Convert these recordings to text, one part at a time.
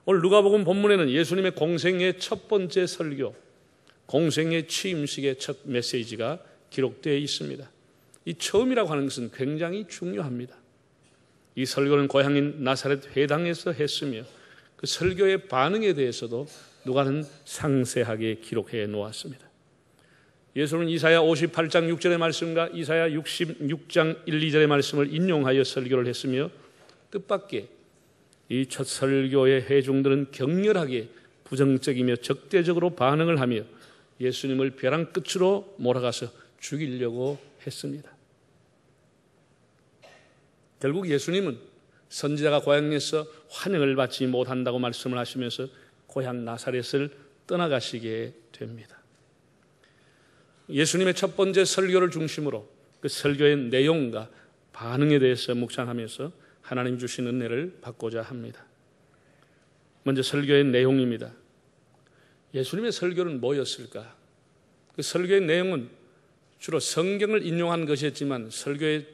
오늘 누가복음 본문에는 예수님의 공생의 첫 번째 설교, 공생의 취임식의 첫 메시지가 기록되어 있습니다. 이 처음이라고 하는 것은 굉장히 중요합니다. 이 설교는 고향인 나사렛 회당에서 했으며 그 설교의 반응에 대해서도 누가는 상세하게 기록해 놓았습니다. 예수는 이사야 58장 6절의 말씀과 이사야 66장 1, 2절의 말씀을 인용하여 설교를 했으며 뜻밖의 이 첫 설교의 회중들은 격렬하게 부정적이며 적대적으로 반응을 하며 예수님을 벼랑 끝으로 몰아가서 죽이려고 했습니다. 결국 예수님은 선지자가 고향에서 환영을 받지 못한다고 말씀을 하시면서 고향 나사렛을 떠나가시게 됩니다. 예수님의 첫 번째 설교를 중심으로 그 설교의 내용과 반응에 대해서 묵상하면서 하나님 주신 은혜를 받고자 합니다. 먼저 설교의 내용입니다. 예수님의 설교는 뭐였을까? 그 설교의 내용은 주로 성경을 인용한 것이었지만 설교의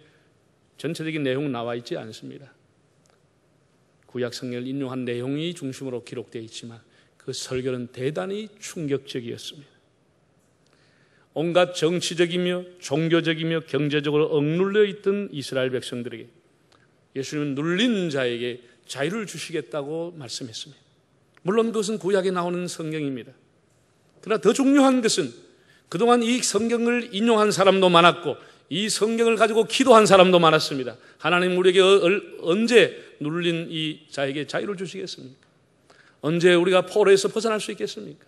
전체적인 내용은 나와 있지 않습니다. 구약 성경을 인용한 내용이 중심으로 기록되어 있지만 그 설교는 대단히 충격적이었습니다. 온갖 정치적이며 종교적이며 경제적으로 억눌려 있던 이스라엘 백성들에게 예수님은 눌린 자에게 자유를 주시겠다고 말씀했습니다. 물론 그것은 구약에 나오는 성경입니다. 그러나 더 중요한 것은 그동안 이 성경을 인용한 사람도 많았고 이 성경을 가지고 기도한 사람도 많았습니다. 하나님 우리에게 언제 눌린 이 자에게 자유를 주시겠습니까? 언제 우리가 포로에서 벗어날 수 있겠습니까?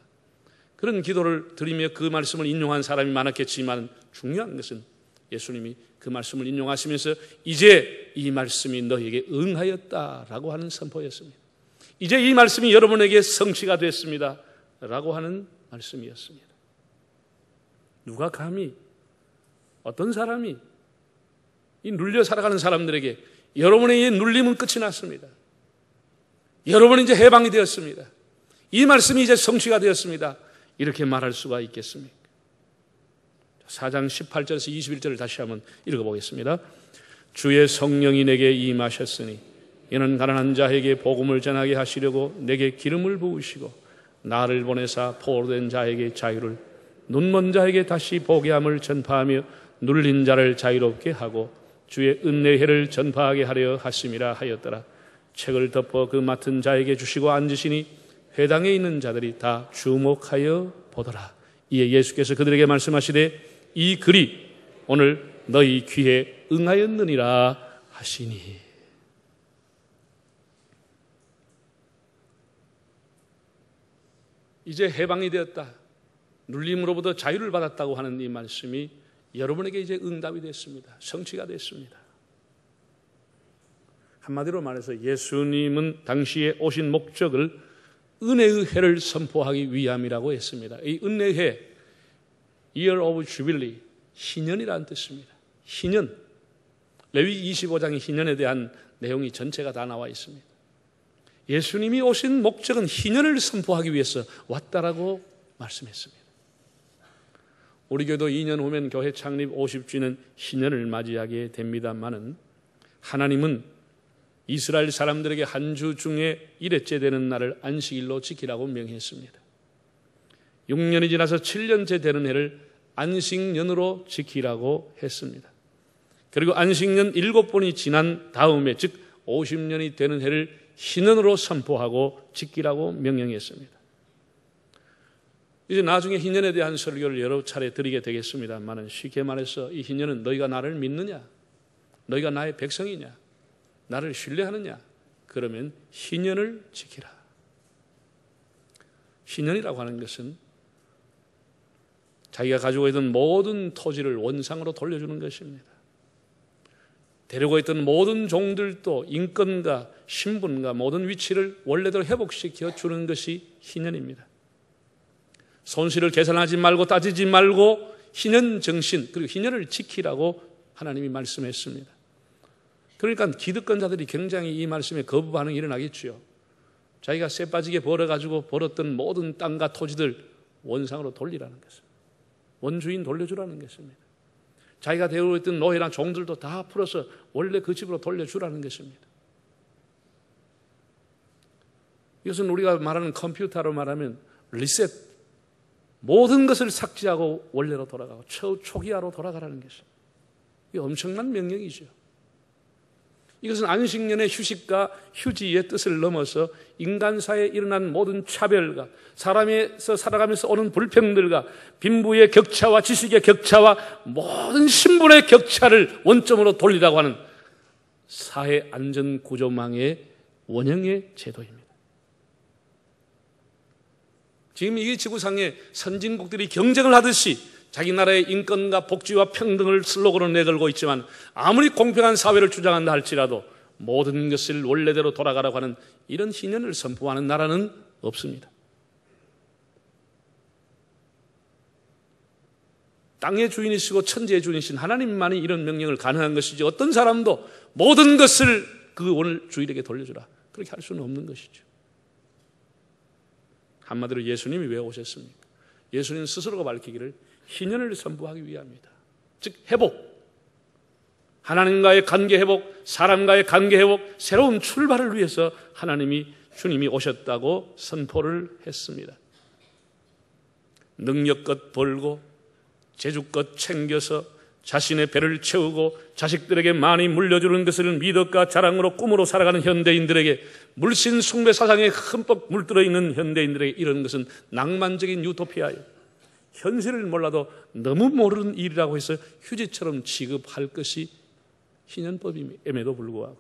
그런 기도를 드리며 그 말씀을 인용한 사람이 많았겠지만 중요한 것은 예수님이 그 말씀을 인용하시면서 이제 이 말씀이 너희에게 응하였다라고 하는 선포였습니다. 이제 이 말씀이 여러분에게 성취가 됐습니다 라고 하는 말씀이었습니다. 누가 감히 어떤 사람이 이 눌려 살아가는 사람들에게 여러분의 이 눌림은 끝이 났습니다. 여러분은 이제 해방이 되었습니다. 이 말씀이 이제 성취가 되었습니다. 이렇게 말할 수가 있겠습니까? 4장 18절에서 21절을 다시 한번 읽어보겠습니다. 주의 성령이 내게 임하셨으니 이는 가난한 자에게 복음을 전하게 하시려고 내게 기름을 부으시고 나를 보내사 포로된 자에게 자유를 눈먼 자에게 다시 보게 함을 전파하며 눌린 자를 자유롭게 하고 주의 은혜의 해를 전파하게 하려 하심이라 하였더라. 책을 덮어 그 맡은 자에게 주시고 앉으시니 회당에 있는 자들이 다 주목하여 보더라. 이에 예수께서 그들에게 말씀하시되 이 글이 오늘 너희 귀에 응하였느니라 하시니. 이제 해방이 되었다, 눌림으로부터 자유를 받았다고 하는 이 말씀이 여러분에게 이제 응답이 됐습니다. 성취가 됐습니다. 한마디로 말해서 예수님은 당시에 오신 목적을 은혜의 해를 선포하기 위함이라고 했습니다. 이 은혜의 해, Year of Jubilee, 희년이라는 뜻입니다. 희년, 레위기 25장의 희년에 대한 내용이 전체가 다 나와 있습니다. 예수님이 오신 목적은 희년을 선포하기 위해서 왔다라고 말씀했습니다. 우리 교회도 2년 후면 교회 창립 50주년 희년을 맞이하게 됩니다만은 하나님은 이스라엘 사람들에게 한 주 중에 일회째 되는 날을 안식일로 지키라고 명했습니다. 6년이 지나서 7년째 되는 해를 안식년으로 지키라고 했습니다. 그리고 안식년 7번이 지난 다음에 즉 50년이 되는 해를 희년으로 선포하고 지키라고 명령했습니다. 이제 나중에 희년에 대한 설교를 여러 차례 드리게 되겠습니다만 쉽게 말해서 이 희년은 너희가 나를 믿느냐, 너희가 나의 백성이냐, 나를 신뢰하느냐, 그러면 희년을 지키라. 희년이라고 하는 것은 자기가 가지고 있던 모든 토지를 원상으로 돌려주는 것입니다. 데리고 있던 모든 종들도 인권과 신분과 모든 위치를 원래대로 회복시켜 주는 것이 희년입니다. 손실을 계산하지 말고 따지지 말고 희년 정신 그리고 희년을 지키라고 하나님이 말씀했습니다. 그러니까 기득권자들이 굉장히 이 말씀에 거부 반응이 일어나겠죠. 자기가 쇠 빠지게 벌어가지고 벌었던 모든 땅과 토지들 원상으로 돌리라는 것입니다. 원주인 돌려주라는 것입니다. 자기가 데우고 있던 노예랑 종들도 다 풀어서 원래 그 집으로 돌려주라는 것입니다. 이것은 우리가 말하는 컴퓨터로 말하면 리셋, 모든 것을 삭제하고 원래로 돌아가고 초기화로 돌아가라는 것입니다. 이게 엄청난 명령이죠. 이것은 안식년의 휴식과 휴지의 뜻을 넘어서 인간사에 일어난 모든 차별과 사람에서 살아가면서 오는 불평들과 빈부의 격차와 지식의 격차와 모든 신분의 격차를 원점으로 돌리라고 하는 사회 안전 구조망의 원형의 제도입니다. 지금 이 지구상의 선진국들이 경쟁을 하듯이 자기 나라의 인권과 복지와 평등을 슬로건으로 내걸고 있지만 아무리 공평한 사회를 주장한다 할지라도 모든 것을 원래대로 돌아가라고 하는 이런 희년을 선포하는 나라는 없습니다. 땅의 주인이시고 천지의 주인이신 하나님만이 이런 명령을 가능한 것이지 어떤 사람도 모든 것을 그 오늘 주인에게 돌려주라 그렇게 할 수는 없는 것이죠. 한마디로 예수님이 왜 오셨습니까? 예수님 스스로가 밝히기를 희년을 선포하기 위함이다. 즉 회복, 하나님과의 관계 회복, 사람과의 관계 회복, 새로운 출발을 위해서 주님이 오셨다고 선포를 했습니다. 능력껏 벌고 재주껏 챙겨서 자신의 배를 채우고 자식들에게 많이 물려주는 것을 미덕과 자랑으로 꿈으로 살아가는 현대인들에게, 물신 숭배 사상에 흠뻑 물들어 있는 현대인들에게 이런 것은 낭만적인 유토피아예요. 현실을 몰라도 너무 모르는 일이라고 해서 휴지처럼 취급할 것이 희년법임에도 불구하고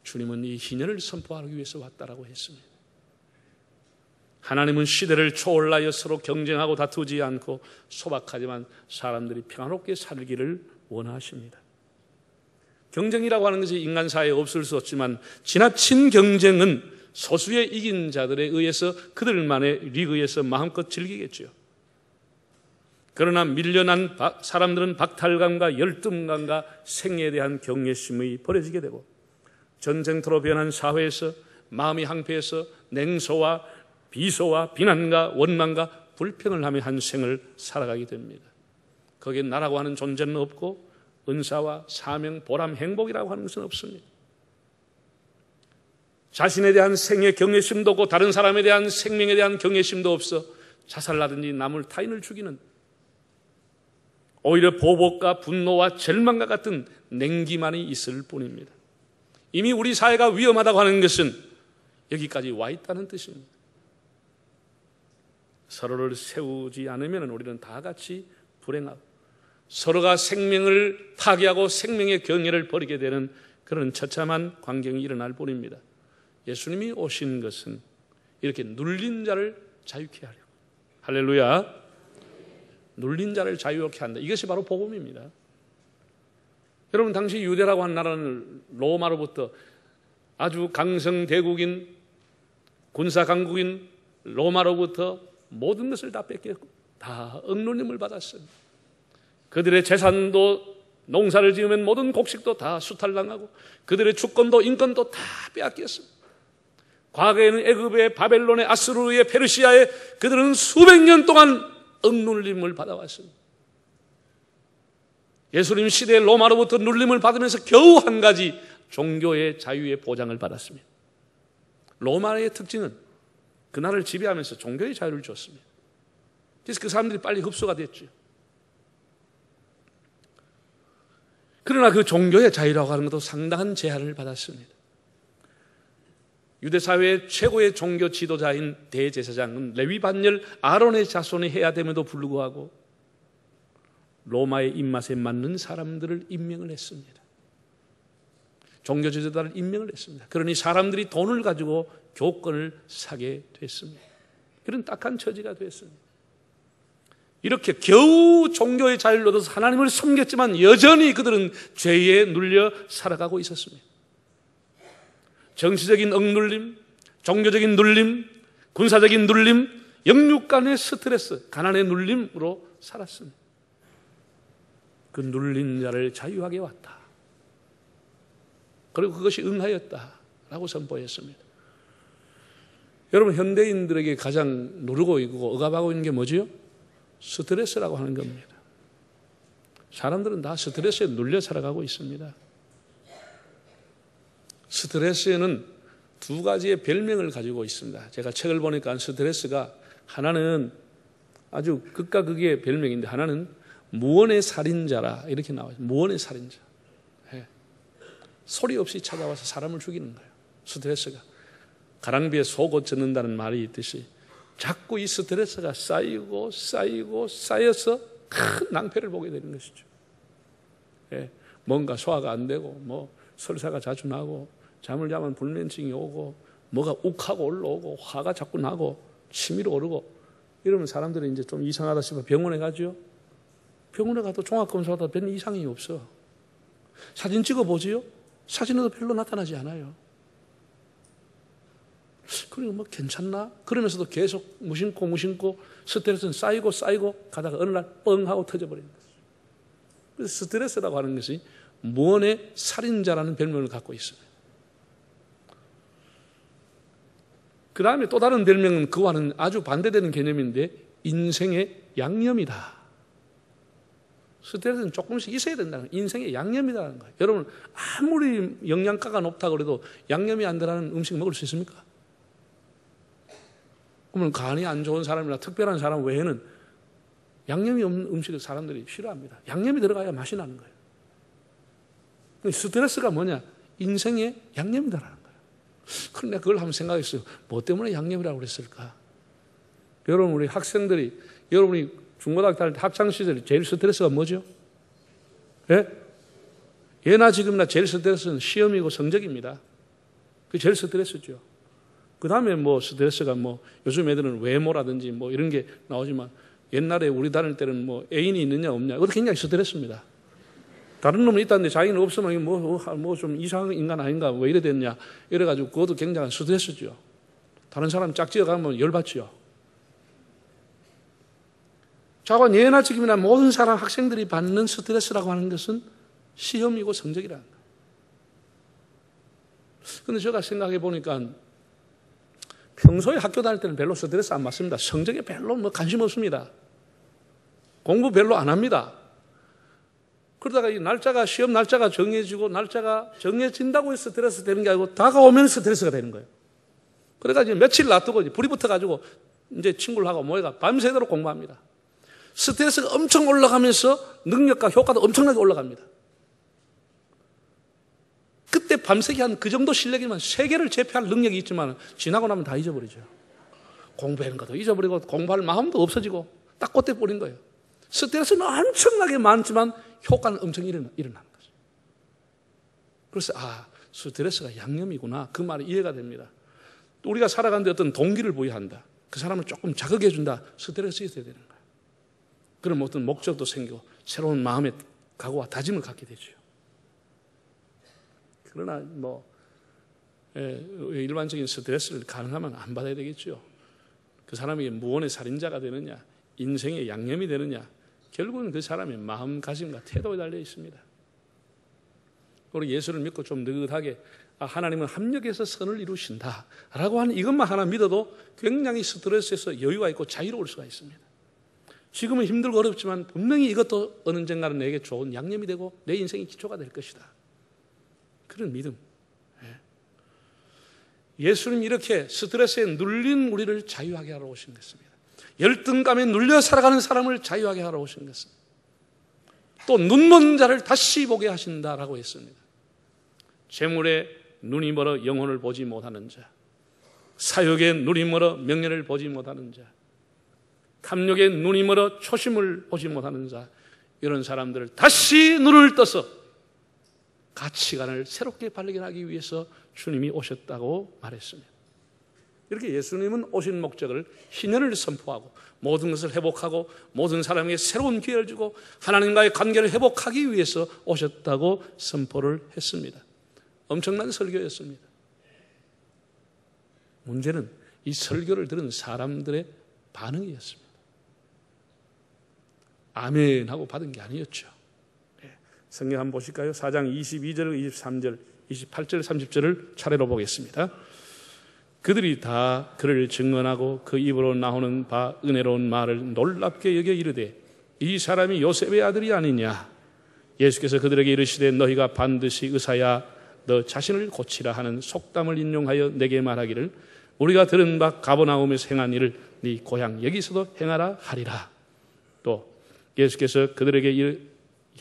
주님은 이 희년을 선포하기 위해서 왔다라고 했습니다. 하나님은 시대를 초월하여 서로 경쟁하고 다투지 않고 소박하지만 사람들이 평화롭게 살기를 원하십니다. 경쟁이라고 하는 것이 인간사회에 없을 수 없지만 지나친 경쟁은 소수의 이긴 자들에 의해서 그들만의 리그에서 마음껏 즐기겠죠. 그러나 밀려난 사람들은 박탈감과 열등감과 생애에 대한 경외심이 버려지게 되고 전쟁터로 변한 사회에서 마음이 항폐해서 냉소와 비소와 비난과 원망과 불평을 하며 한 생을 살아가게 됩니다. 거기에 나라고 하는 존재는 없고 은사와 사명, 보람, 행복이라고 하는 것은 없습니다. 자신에 대한 생의 경외심도 없고 다른 사람에 대한 생명에 대한 경외심도 없어 자살하든지 남을 타인을 죽이는, 오히려 보복과 분노와 절망과 같은 냉기만이 있을 뿐입니다. 이미 우리 사회가 위험하다고 하는 것은 여기까지 와 있다는 뜻입니다. 서로를 세우지 않으면 우리는 다 같이 불행하고 서로가 생명을 파괴하고 생명의 경계를 버리게 되는 그런 처참한 광경이 일어날 뿐입니다. 예수님이 오신 것은 이렇게 눌린 자를 자유케 하려고, 할렐루야, 눌린 자를 자유케 한다. 이것이 바로 복음입니다. 여러분, 당시 유대라고 한 나라는 로마로부터 아주 강성 대국인, 군사 강국인 로마로부터 모든 것을 다 뺏겼고 다 억눌림을 받았어요. 그들의 재산도, 농사를 지으면 모든 곡식도 다 수탈당하고 그들의 주권도 인권도 다 빼앗겼어요. 과거에는 애굽의, 바벨론의, 아수르의, 페르시아의 그들은 수백 년 동안 억눌림을 받아왔습니다. 예수님 시대의 로마로부터 눌림을 받으면서 겨우 한 가지 종교의 자유의 보장을 받았습니다. 로마의 특징은 그 나라를 지배하면서 종교의 자유를 줬습니다. 그래서 그 사람들이 빨리 흡수가 됐죠. 그러나 그 종교의 자유라고 하는 것도 상당한 제한을 받았습니다. 유대 사회의 최고의 종교 지도자인 대제사장은 레위 반열 아론의 자손이 해야 됨에도 불구하고 로마의 입맛에 맞는 사람들을 임명을 했습니다. 종교 지도자를 임명을 했습니다. 그러니 사람들이 돈을 가지고 교권을 사게 됐습니다. 그런 딱한 처지가 됐습니다. 이렇게 겨우 종교의 자유를 얻어서 하나님을 섬겼지만 여전히 그들은 죄에 눌려 살아가고 있었습니다. 정치적인 억눌림, 종교적인 눌림, 군사적인 눌림, 영육간의 스트레스, 가난의 눌림으로 살았습니다. 그 눌린 자를 자유하게 왔다. 그리고 그것이 응하였다라고 라고 선포했습니다. 여러분, 현대인들에게 가장 누르고 있고 억압하고 있는 게 뭐지요? 스트레스라고 하는 겁니다. 사람들은 다 스트레스에 눌려 살아가고 있습니다. 스트레스에는 두 가지의 별명을 가지고 있습니다. 제가 책을 보니까 스트레스가 하나는 아주 극과 극의 별명인데 하나는 무언의 살인자라 이렇게 나와요. 무언의 살인자. 네. 소리 없이 찾아와서 사람을 죽이는 거예요. 스트레스가. 가랑비에 속옷 젖는다는 말이 있듯이 자꾸 이 스트레스가 쌓이고 쌓여서 큰 낭패를 보게 되는 것이죠. 예, 뭔가 소화가 안 되고 설사가 자주 나고 잠을 자면 불면증이 오고 뭐가 욱하고 올라오고 화가 자꾸 나고 치밀어 오르고 이러면 사람들이 이제 좀 이상하다 싶어 병원에 가죠. 병원에 가도 종합검사하다 별 이상이 없어. 사진 찍어보지요? 사진에도 별로 나타나지 않아요. 그리고 뭐 괜찮나? 그러면서도 계속 무심코 스트레스는 쌓이고 가다가 어느 날 뻥 하고 터져버리는 거죠. 그래서 스트레스라고 하는 것이 무언의 살인자라는 별명을 갖고 있어요. 그 다음에 또 다른 별명은 그와는 아주 반대되는 개념인데 인생의 양념이다. 스트레스는 조금씩 있어야 된다는 거예요. 인생의 양념이라는 거예요. 여러분, 아무리 영양가가 높다고 그래도 양념이 안 들어가는 음식 먹을 수 있습니까? 그러면 간이 안 좋은 사람이나 특별한 사람 외에는 양념이 없는 음식을 사람들이 싫어합니다. 양념이 들어가야 맛이 나는 거예요. 스트레스가 뭐냐? 인생의 양념이다라는 거예요. 그런데 그걸 한번 생각했어요. 뭐 때문에 양념이라고 그랬을까? 여러분, 우리 학생들이, 여러분이 중고등학교 때 학창시절에 제일 스트레스가 뭐죠? 예? 예나 지금이나 제일 스트레스는 시험이고 성적입니다. 그게 제일 스트레스죠. 그 다음에 스트레스가 요즘 애들은 외모라든지 이런 게 나오지만 옛날에 우리 다닐 때는 애인이 있느냐 없냐. 그것도 굉장히 스트레스입니다. 다른 놈은 있다는데 자기는 없으면 좀 이상한 인간 아닌가 왜 이래 됐냐. 이래가지고 그것도 굉장한 스트레스죠. 다른 사람 짝지어 가면 열받지요. 자관 예나 지금이나 모든 사람 학생들이 받는 스트레스라고 하는 것은 시험이고 성적이라는 거예요. 그런데 제가 생각해 보니까 평소에 학교 다닐 때는 별로 스트레스 안 받습니다. 성적에 별로 관심 없습니다. 공부 별로 안 합니다. 그러다가 이 날짜가, 시험 날짜가 정해지고 날짜가 정해진다고 해서 스트레스 되는 게 아니고 다가오면 스트레스가 되는 거예요. 그래가지고 며칠 놔두고 불이 붙어가지고 이제 친구들하고 모여가 밤새도록 공부합니다. 스트레스가 엄청 올라가면서 능력과 효과도 엄청나게 올라갑니다. 그때 밤새기 한 그 정도 실력이면 세계를 제패할 능력이 있지만 지나고 나면 다 잊어버리죠. 공부하는 것도 잊어버리고 공부할 마음도 없어지고 딱 그때 버린 거예요. 스트레스는 엄청나게 많지만 효과는 엄청 일어나는 거죠. 그래서 스트레스가 양념이구나. 그 말이 이해가 됩니다. 또 우리가 살아가는데 어떤 동기를 부여한다. 그 사람을 조금 자극해준다. 스트레스 있어야 되는 거예요. 그럼 어떤 목적도 생기고 새로운 마음의 각오와 다짐을 갖게 되죠. 그러나 일반적인 스트레스를 가능하면 안 받아야 되겠죠. 그 사람이 무언의 살인자가 되느냐, 인생의 양념이 되느냐, 결국은 그 사람의 마음가짐과 태도에 달려 있습니다. 우리 예수를 믿고 좀 느긋하게 하나님은 합력해서 선을 이루신다라고 하는 이것만 하나 믿어도 굉장히 스트레스에서 여유가 있고 자유로울 수가 있습니다. 지금은 힘들고 어렵지만 분명히 이것도 언젠가는 내게 좋은 양념이 되고 내 인생의 기초가 될 것이다. 그런 믿음. 예수님이 이렇게 스트레스에 눌린 우리를 자유하게 하러 오신 것입니다. 열등감에 눌려 살아가는 사람을 자유하게 하러 오신 것입니다. 또 눈먼 자를 다시 보게 하신다라고 했습니다. 재물에 눈이 멀어 영혼을 보지 못하는 자, 사욕에 눈이 멀어 명예를 보지 못하는 자, 탐욕에 눈이 멀어 초심을 보지 못하는 자, 이런 사람들을 다시 눈을 떠서 가치관을 새롭게 발견하기 위해서 주님이 오셨다고 말했습니다. 이렇게 예수님은 오신 목적을 희년을 선포하고 모든 것을 회복하고 모든 사람에게 새로운 기회를 주고 하나님과의 관계를 회복하기 위해서 오셨다고 선포를 했습니다. 엄청난 설교였습니다. 문제는 이 설교를 들은 사람들의 반응이었습니다. 아멘 하고 받은 게 아니었죠. 성경 한번 보실까요? 4장 22절, 23절, 28절 30절을 차례로 보겠습니다. 그들이 다 그를 증언하고 그 입으로 나오는 바 은혜로운 말을 놀랍게 여겨 이르되 이 사람이 요셉의 아들이 아니냐. 예수께서 그들에게 이르시되 너희가 반드시 의사야 너 자신을 고치라 하는 속담을 인용하여 내게 말하기를 우리가 들은 바 가버나움에서 행한 일을 네 고향 여기서도 행하라 하리라. 또 예수께서 그들에게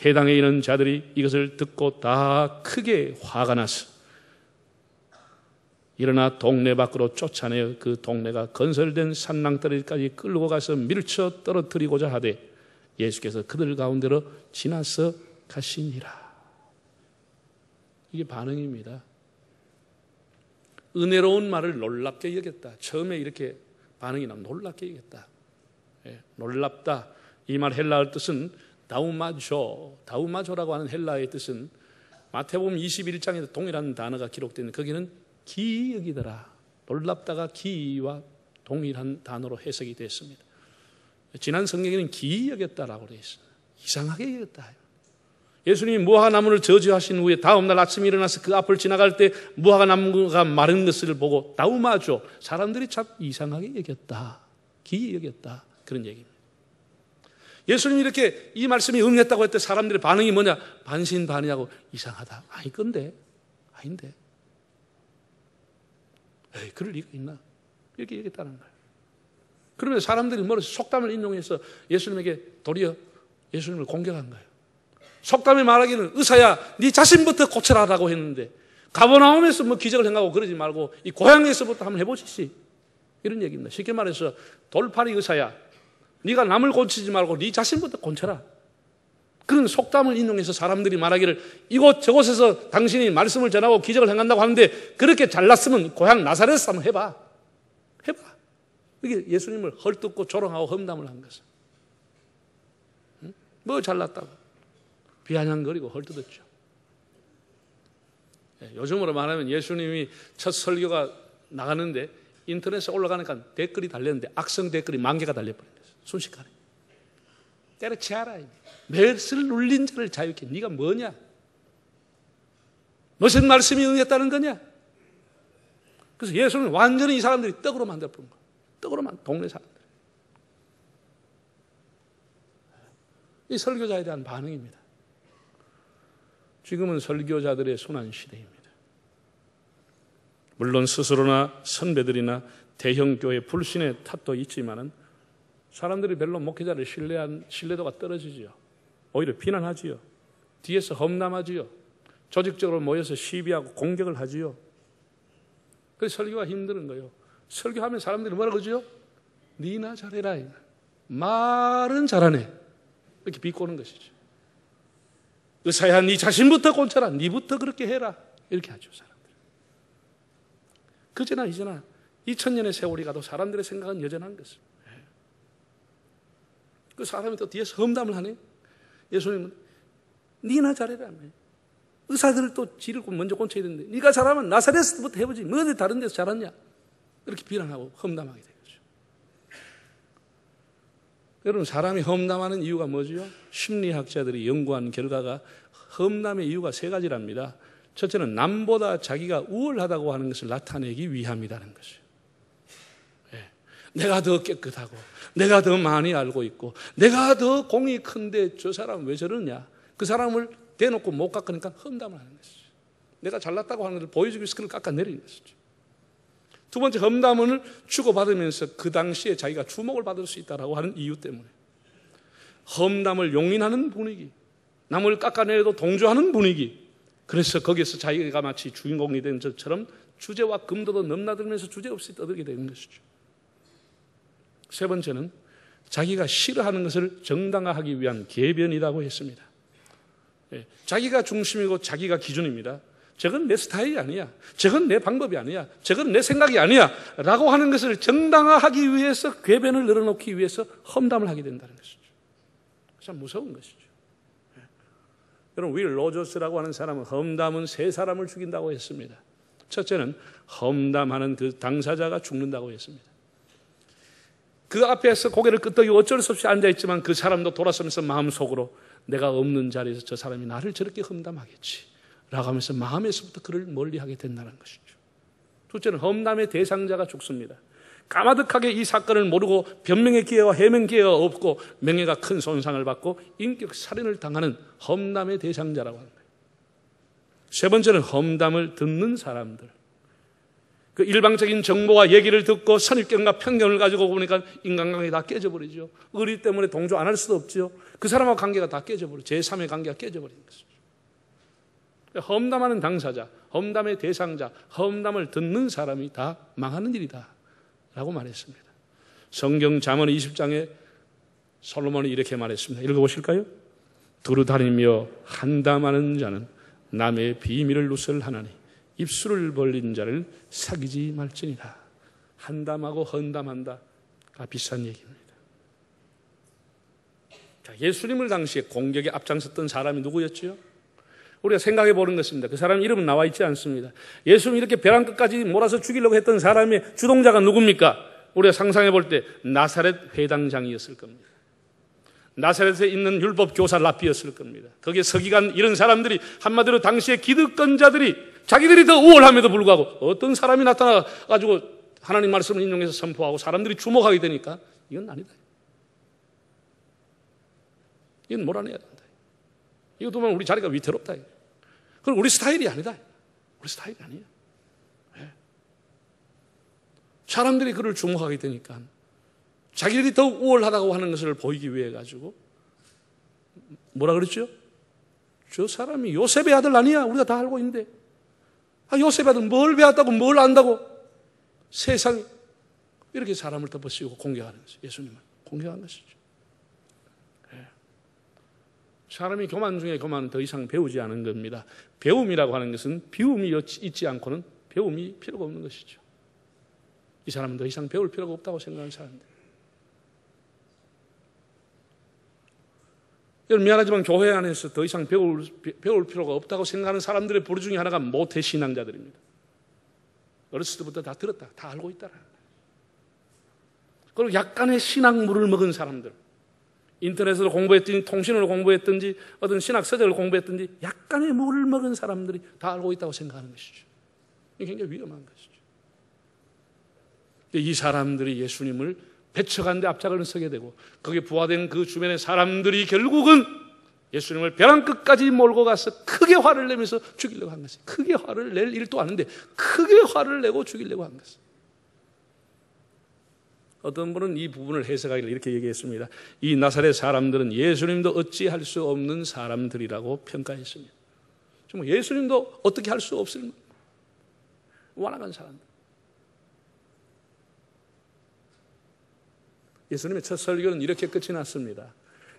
해당에 있는 자들이 이것을 듣고 다 크게 화가 나서 일어나 동네 밖으로 쫓아내어 그 동네가 건설된 산낭떠러리까지 끌고 가서 밀쳐 떨어뜨리고자 하되 예수께서 그들 가운데로 지나서 가시니라. 이게 반응입니다. 은혜로운 말을 놀랍게 여겼다. 처음에 이렇게 반응이 나면 놀랍게 여겼다. 놀랍다. 이 말 헬라어 뜻은 다우마조라고 하는 헬라어의 뜻은 마태복음 21장에도 동일한 단어가 기록되어 있는 거기는 기이 여기더라. 놀랍다가 기이와 동일한 단어로 해석이 됐습니다. 지난 성경에는 기이 여겼다라고 되어 있어요. 이상하게 여겼다. 예수님이 무화과 나무를 저주하신 후에 다음날 아침에 일어나서 그 앞을 지나갈 때 무화과 나무가 마른 것을 보고 다우마조, 사람들이 참 이상하게 여겼다. 기이 여겼다. 그런 얘기입니다. 예수님이 이렇게 이 말씀이 응했다고 할 때 사람들의 반응이 뭐냐? 반신반의하고 이상하다. 아닌데. 에이, 그럴 리가 있나? 이렇게 얘기했다는 거예요. 그러면 사람들이 뭐라 속담을 인용해서 예수님에게 도리어 예수님을 공격한 거예요. 속담에 말하기는 의사야 네 자신부터 고쳐라라고 했는데 가버나움에서 뭐 기적을 행하고 그러지 말고 이 고향에서부터 한번 해보시지. 이런 얘기입니다. 쉽게 말해서 돌팔이 의사야 네가 남을 고치지 말고 네 자신부터 고쳐라. 그런 속담을 인용해서 사람들이 말하기를 이곳 저곳에서 당신이 말씀을 전하고 기적을 행한다고 하는데 그렇게 잘났으면 고향 나사렛에서 한번 해봐. 이게 예수님을 헐뜯고 조롱하고 험담을 한 것은. 뭐 잘났다고 비아냥거리고 헐뜯었죠. 요즘으로 말하면 예수님이 첫 설교가 나가는데 인터넷에 올라가니까 댓글이 달렸는데 악성 댓글이 10,000개가 달려버린 거예요. 순식간에. 때려치아라. 맷을 눌린 자를 자유케. 네가 뭐냐? 무슨 말씀이 응했다는 거냐? 그래서 예수는 완전히 이 사람들이 떡으로 만들어버린 거예요. 떡으로만 동네 사람들. 이 설교자에 대한 반응입니다. 지금은 설교자들의 순환 시대입니다. 물론 스스로나 선배들이나 대형 교회 불신의 탓도 있지만은 사람들이 별로 목회자를 신뢰도가 떨어지지요. 오히려 비난하지요. 뒤에서 험담하지요. 조직적으로 모여서 시비하고 공격을 하지요. 그래서 설교가 힘든 거예요. 설교하면 사람들이 뭐라 그러죠? 니나 잘해라. 말은 잘하네. 이렇게 비꼬는 것이죠. 의사야 네 자신부터 고쳐라. 네부터 그렇게 해라. 이렇게 하죠. 사람들. 그제나 이제나 2000년의 세월이 가도 사람들의 생각은 여전한 것입니다. 그 사람이 또 뒤에서 험담을 하네. 예수님은 니나 잘해라. 의사들을 또 지를 먼저 고쳐야 되는데 네가 잘하면 나사렛부터 해보지 뭐 어디 다른 데서 잘하냐. 이렇게 비난하고 험담하게 되죠. 여러분 사람이 험담하는 이유가 뭐죠? 심리학자들이 연구한 결과가 험담의 이유가 3가지랍니다. 첫째는 남보다 자기가 우월하다고 하는 것을 나타내기 위함이라는 것이에요. 내가 더 깨끗하고 내가 더 많이 알고 있고 내가 더 공이 큰데 저 사람 왜 저러냐. 그 사람을 대놓고 못 깎으니까 험담을 하는 것이죠. 내가 잘났다고 하는 것을 보여주기 위해서 그걸 깎아내리는 것이죠. 두 번째 험담을 주고받으면서 그 당시에 자기가 주목을 받을 수 있다고 하는 이유 때문에 험담을 용인하는 분위기, 남을 깎아내려도 동조하는 분위기, 그래서 거기서 자기가 마치 주인공이 된 것처럼 주제와 금도도 넘나들면서 주제없이 떠들게 되는 것이죠. 세 번째는 자기가 싫어하는 것을 정당화하기 위한 궤변이라고 했습니다. 자기가 중심이고 자기가 기준입니다. 저건 내 스타일이 아니야. 저건 내 방법이 아니야. 저건 내 생각이 아니야. 라고 하는 것을 정당화하기 위해서 궤변을 늘어놓기 위해서 험담을 하게 된다는 것이죠. 참 무서운 것이죠. 여러분 윌 로저스라고 하는 사람은 험담은 3사람을 죽인다고 했습니다. 첫째는 험담하는 그 당사자가 죽는다고 했습니다. 그 앞에서 고개를 끄덕이고 어쩔 수 없이 앉아있지만 그 사람도 돌아서면서 마음속으로 내가 없는 자리에서 저 사람이 나를 저렇게 험담하겠지 라고 하면서 마음에서부터 그를 멀리하게 된다는 것이죠. 둘째는 험담의 대상자가 죽습니다. 까마득하게 이 사건을 모르고 변명의 기회와 해명 기회가 없고 명예가 큰 손상을 받고 인격 살인을 당하는 험담의 대상자라고 하는 거예요. 세 번째는 험담을 듣는 사람들. 그 일방적인 정보와 얘기를 듣고 선입견과 편견을 가지고 보니까 인간관계가 다 깨져버리죠. 의리 때문에 동조 안 할 수도 없죠. 그 사람하고 관계가 다 깨져버리죠. 제3의 관계가 깨져버리는 것이죠. 험담하는 당사자, 험담의 대상자, 험담을 듣는 사람이 다 망하는 일이다 라고 말했습니다. 성경 잠언 20장에 솔로몬이 이렇게 말했습니다. 읽어보실까요? 두루 다니며 한담하는 자는 남의 비밀을 누설하나니 입술을 벌린 자를 사귀지 말지니라. 한담하고 헌담한다가 비싼 얘기입니다. 자, 예수님을 당시에 공격에 앞장섰던 사람이 누구였죠? 우리가 생각해 보는 것입니다. 그 사람 이름은 나와 있지 않습니다. 예수님 이렇게 벼랑 끝까지 몰아서 죽이려고 했던 사람의 주동자가 누굽니까? 우리가 상상해 볼 때 나사렛 회당장이었을 겁니다. 나사렛에 있는 율법 교사 랍비였을 겁니다. 거기에 서기관 이런 사람들이 한마디로 당시의 기득권자들이 자기들이 더 우월함에도 불구하고 어떤 사람이 나타나가지고 하나님 말씀을 인용해서 선포하고 사람들이 주목하게 되니까 이건 아니다. 이건 몰아내야 된다. 이것도 보면 우리 자리가 위태롭다. 그럼 우리 스타일이 아니다. 우리 스타일이 아니에요. 사람들이 그를 주목하게 되니까 자기들이 더 우월하다고 하는 것을 보이기 위해 가지고 뭐라 그랬죠? 저 사람이 요셉의 아들 아니야. 우리가 다 알고 있는데. 요셉의 아들 뭘 배웠다고 뭘 안다고 세상에 이렇게 사람을 덮어씌우고 공격하는 것이죠. 예수님을 공격하는 것이죠. 사람이 교만 중에 교만은 더 이상 배우지 않은 겁니다. 배움이라고 하는 것은 비움이 있지 않고는 배움이 필요가 없는 것이죠. 이 사람은 더 이상 배울 필요가 없다고 생각하는 사람들. 미안하지만 교회 안에서 더 이상 배울 필요가 없다고 생각하는 사람들의 부류 중에 하나가 모태신앙자들입니다. 어렸을 때부터 다 들었다. 다 알고 있다라. 그리고 약간의 신학물을 먹은 사람들. 인터넷으로 공부했든지 통신으로 공부했든지 어떤 신학 서적을 공부했든지 약간의 물을 먹은 사람들이 다 알고 있다고 생각하는 것이죠. 이게 굉장히 위험한 것이죠. 이 사람들이 예수님을 배척하는데 앞장을 서게 되고 거기에 부화된 그 주변의 사람들이 결국은 예수님을 벼랑 끝까지 몰고 가서 크게 화를 내면서 죽이려고 한 것이에요. 크게 화를 낼 일도 아닌데 크게 화를 내고 죽이려고 한 것이에요. 어떤 분은 이 부분을 해석하기를 이렇게 얘기했습니다. 이 나사렛 사람들은 예수님도 어찌할 수 없는 사람들이라고 평가했습니다. 정말 예수님도 어떻게 할 수 없을 완악한 사람들. 예수님의 첫 설교는 이렇게 끝이 났습니다.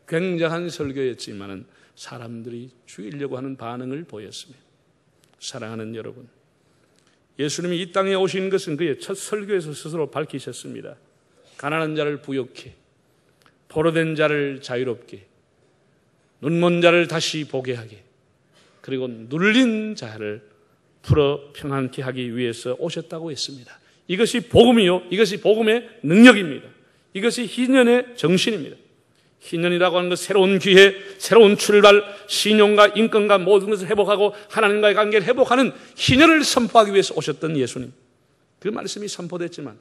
굉장한 설교였지만 사람들이 죽이려고 하는 반응을 보였습니다. 사랑하는 여러분, 예수님이 이 땅에 오신 것은 그의 첫 설교에서 스스로 밝히셨습니다. 가난한 자를 부욕해, 포로된 자를 자유롭게, 눈먼 자를 다시 보게 하게, 그리고 눌린 자를 풀어 평안케 하기 위해서 오셨다고 했습니다. 이것이 복음이요, 이것이 복음의 능력입니다. 이것이 희년의 정신입니다. 희년이라고 하는 것, 새로운 기회, 새로운 출발, 신용과 인권과 모든 것을 회복하고 하나님과의 관계를 회복하는 희년을 선포하기 위해서 오셨던 예수님. 그 말씀이 선포됐지만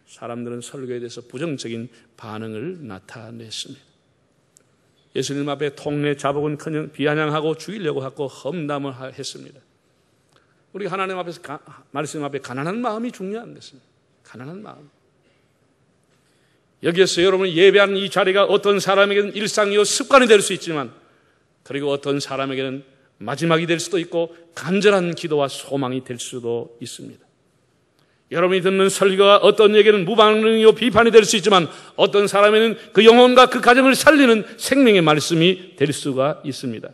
사람들은 설교에 대해서 부정적인 반응을 나타냈습니다. 예수님 앞에 통례 자복은커녕 비아냥하고 죽이려고 하고 험담을 했습니다. 우리가 하나님 앞에서 말씀 앞에 가난한 마음이 중요한 것입니다. 가난한 마음. 여기에서 여러분이 예배하는 이 자리가 어떤 사람에게는 일상이요 습관이 될 수 있지만 그리고 어떤 사람에게는 마지막이 될 수도 있고 간절한 기도와 소망이 될 수도 있습니다. 여러분이 듣는 설교가 어떤 에게는 무반응이요 비판이 될 수 있지만 어떤 사람에는 그 영혼과 그 가정을 살리는 생명의 말씀이 될 수가 있습니다.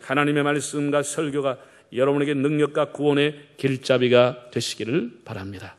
하나님의 말씀과 설교가 여러분에게 능력과 구원의 길잡이가 되시기를 바랍니다.